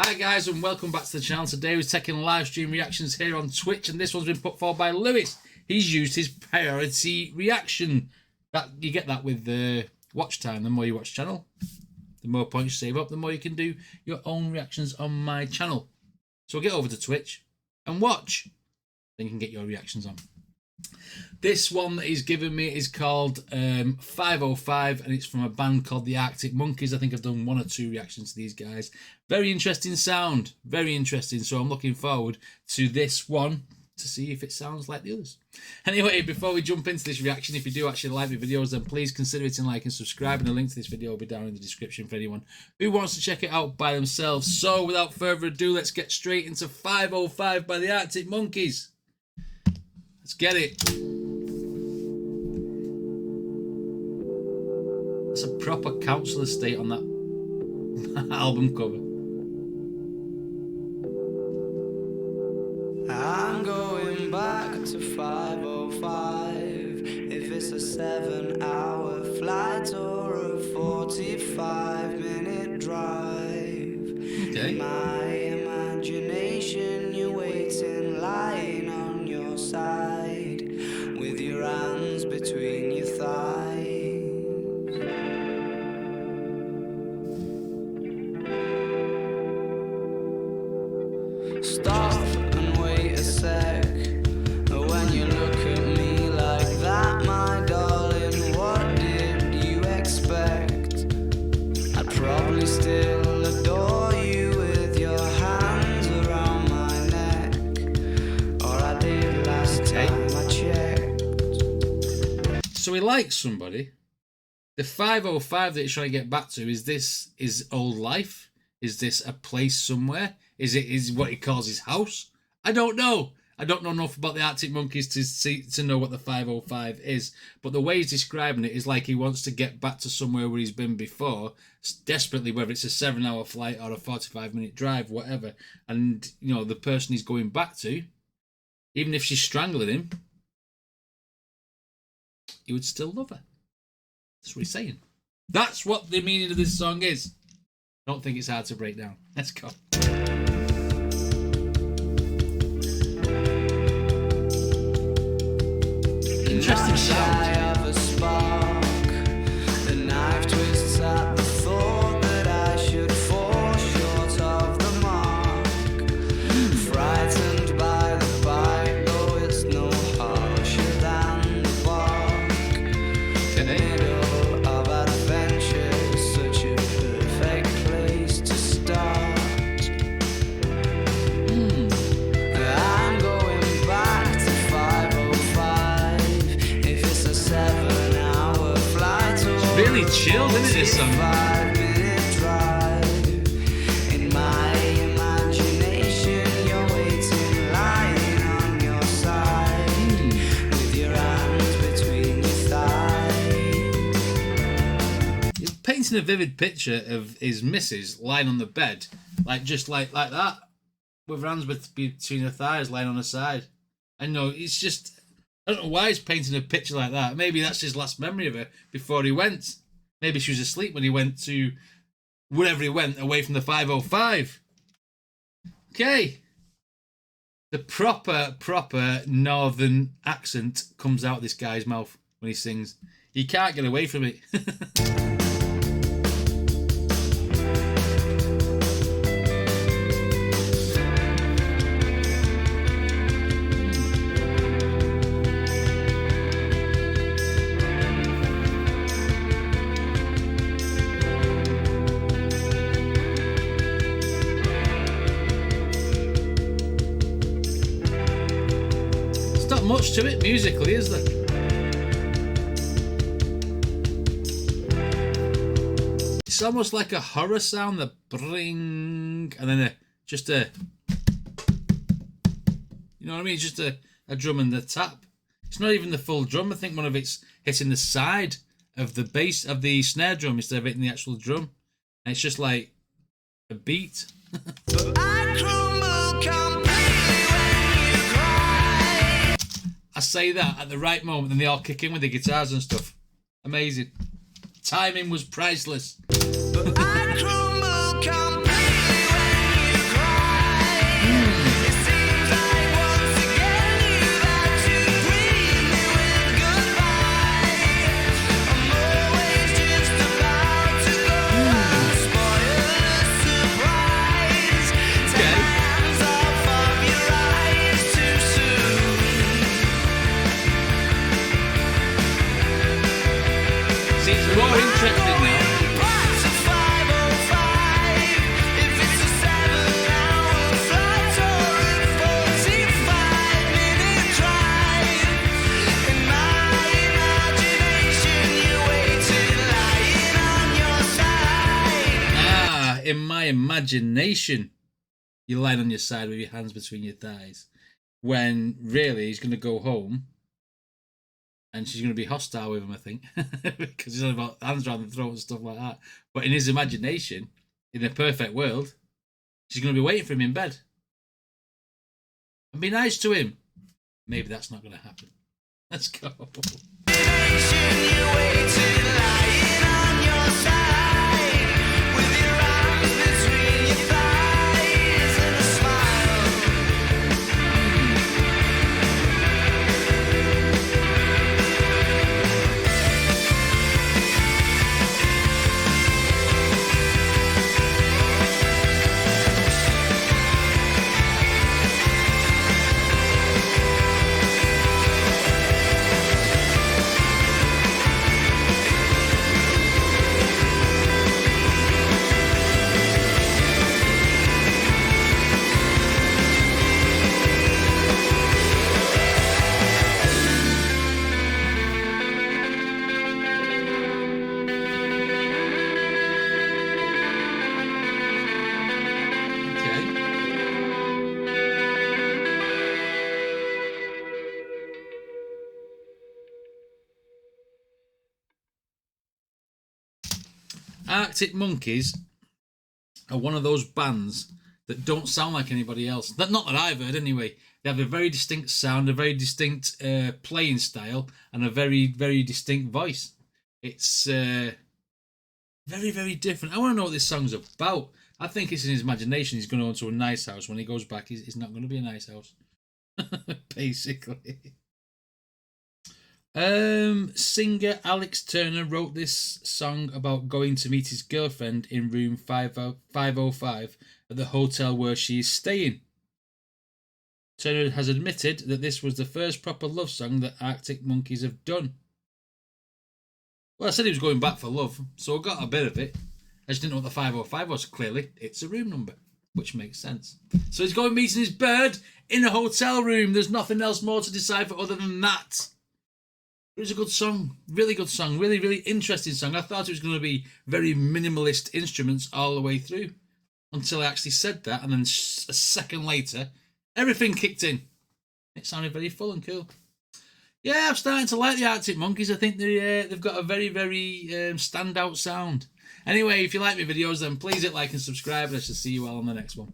Hi guys and welcome back to the channel. Today we're taking live stream reactions here on Twitch and this one's been put forward by Lewis. He's used his priority reaction. That you get that with the watch time. The more you watch channel, the more points you save up, the more you can do your own reactions on my channel. So get over to Twitch and watch. Then you can get your reactions on. This one that he's given me is called 505 and it's from a band called the Arctic Monkeys. I think I've done 1 or 2 reactions to these guys. Very interesting sound, very interesting. So I'm looking forward to this one to see if it sounds like the others. Anyway, before we jump into this reaction, if you do actually like my videos, then please consider hitting like and subscribe, and the link to this video will be down in the description for anyone who wants to check it out by themselves. So without further ado, let's get straight into 505 by the Arctic Monkeys. Let's get it. That's a proper council estate on that album cover. I'm going back to 505. If it's a 7-hour flight or a 45-minute drive. Okay. In my imagination, you're waiting, lying on your side, with your hands between your thighs. Stop and wait a sec. When you look at me like that, my darling, what did you expect? I'd probably still adore you with your hands around my neck, or I did last time I checked. So he likes somebody. The 505 that he's trying to get back to, is this his old life? Is this a place somewhere? Is it what he calls his house? I don't know. I don't know enough about the Arctic Monkeys to know what the 505 is. But the way he's describing it is like he wants to get back to somewhere where he's been before, desperately, whether it's a 7-hour flight or a 45-minute drive, whatever. And, you know, the person he's going back to, even if she's strangling him, he would still love her. That's what he's saying. That's what the meaning of this song is. Don't think it's hard to break down. Let's go. Interesting sound. The knife twists at the thought that I should fall short of the mark. Frightened by the bite, though it's no harsher than the bark. Middle of adventure is such a perfect place to start. I'm going back to 505. If it's a 7-hour flight or Really chilled, isn't it, this song? 45-minute drive. In my imagination, you're waiting, lying on your side, with your hands between your thighs. He's painting a vivid picture of his missus lying on the bed, like just like that, with her hands between her thighs, lying on her side. I know, it's just, I don't know why he's painting a picture like that. Maybe that's his last memory of her before he went. Maybe she was asleep when he went to wherever he went, away from the 505. Okay. The proper northern accent comes out of this guy's mouth when he sings. You can't get away from it. Not much to it musically, is there? It's almost like a horror sound, the bring, and then just a, you know what I mean? Just a drum and the tap. It's not even the full drum. I think one of it's hitting the side of the bass of the snare drum instead of hitting the actual drum. And it's just like a beat. I crumble completely when you cry. I say that at the right moment, then they all kick in with the guitars and stuff. Amazing. Timing was priceless. But I crumble completely when you imagination, you're lying on your side with your hands between your thighs, when really he's going to go home and she's going to be hostile with him, I think, because he's on about hands around the throat and stuff like that. But in his imagination, in a perfect world, she's going to be waiting for him in bed. And be nice to him. Maybe that's not going to happen. Let's go. Arctic Monkeys are one of those bands that don't sound like anybody else. Not that I've heard anyway. They have a very distinct sound, a very distinct playing style, and a very, very distinct voice. It's very, very different. I want to know what this song's about. I think it's in his imagination. He's going to go into a nice house. When he goes back, it's not going to be a nice house. Basically. Singer Alex Turner wrote this song about going to meet his girlfriend in room 505 at the hotel where she is staying. Turner has admitted that this was the first proper love song that Arctic Monkeys have done. Well, I said he was going back for love, so I got a bit of it. I just didn't know what the 505 was. Clearly, it's a room number, which makes sense. So he's going meeting his bird in a hotel room. There's nothing else more to decipher other than that. It was a good song, really good song, really, really interesting song. I thought it was going to be very minimalist instruments all the way through until I actually said that, and then a second later, everything kicked in. It sounded very full and cool. Yeah, I'm starting to like the Arctic Monkeys. I think they've got a very, very standout sound. Anyway, if you like my videos, then please hit like and subscribe, and I shall see you all on the next one.